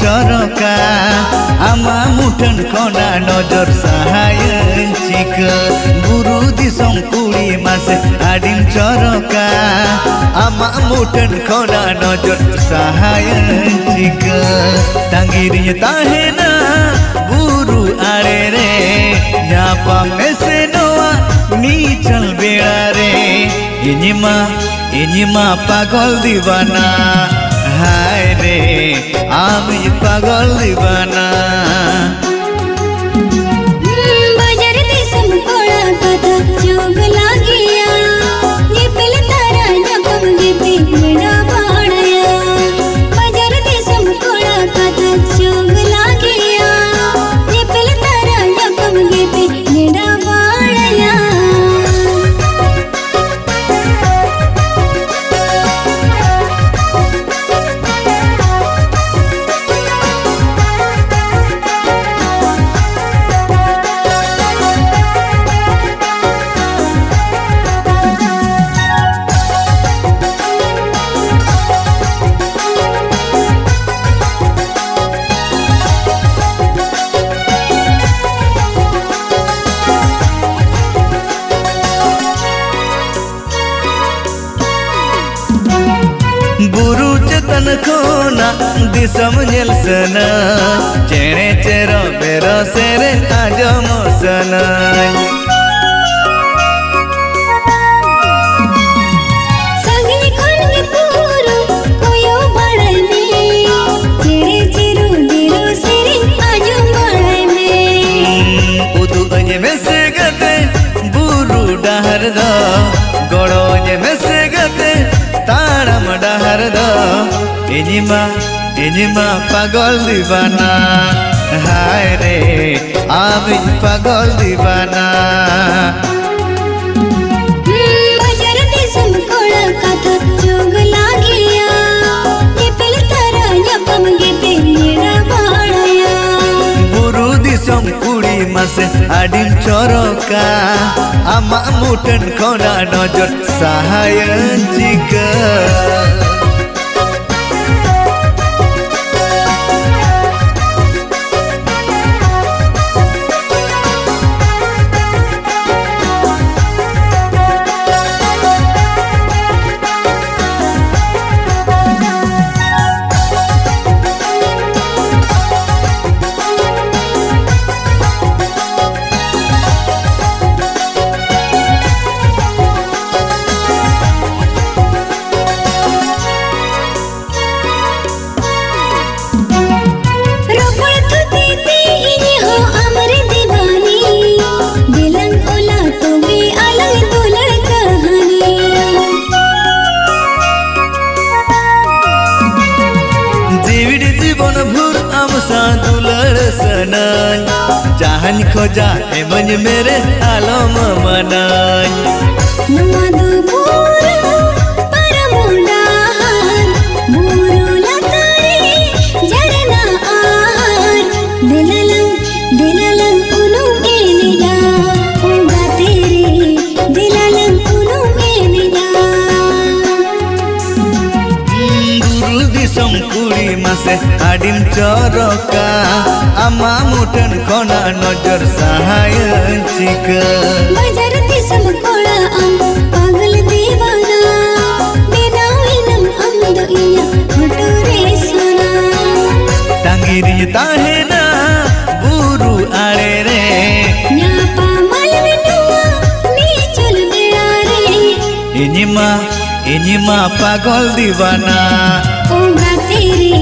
चरका आमा मुठन खना नजर साहायन चिका बुरु दिसम कुड़ी मासे आदिम चरका आमा मुठन खना नजर साहायन चिका tanggirinya tahena buru arere nyapa mese noa nichal belare ini mah pagol divana hai re ami pagol divana bajar desam kola kata jog lagiya ye pel tara japam ge pe mera baadaya bajar desam kola kata jog lagiya ye pel tara japam ge pe mera baadaya buru cetan khona disam nyel sana cere cero bero seren ajam sana sangi khon ge puru koyo badai me cere cero bero seren ajam badai me udu anye mese gate buru dahar da goro anye mese gate taram dahar da ini mah pagol divana hai re ami pagol divana bajar desam kola kata jog lagiya ye pel tara yapam ge pe mera baadaya buru disam kudi mase adim choroka ama mutan khona nojor sahayan jika jahan khoja emany mere alam manany namadu buru paramundahan buru latari jarna aar dilalang unum enija uga tere dilalang unum enija buru disam kudi mase adim choroka ama mutan khona nojor sahayan chika bajar desam kola am pagal divana benawinam amdo iya hotore sona tanggirinya tahena buru arere nyapa malwenua nichul belare ini mah pagol divana uga tere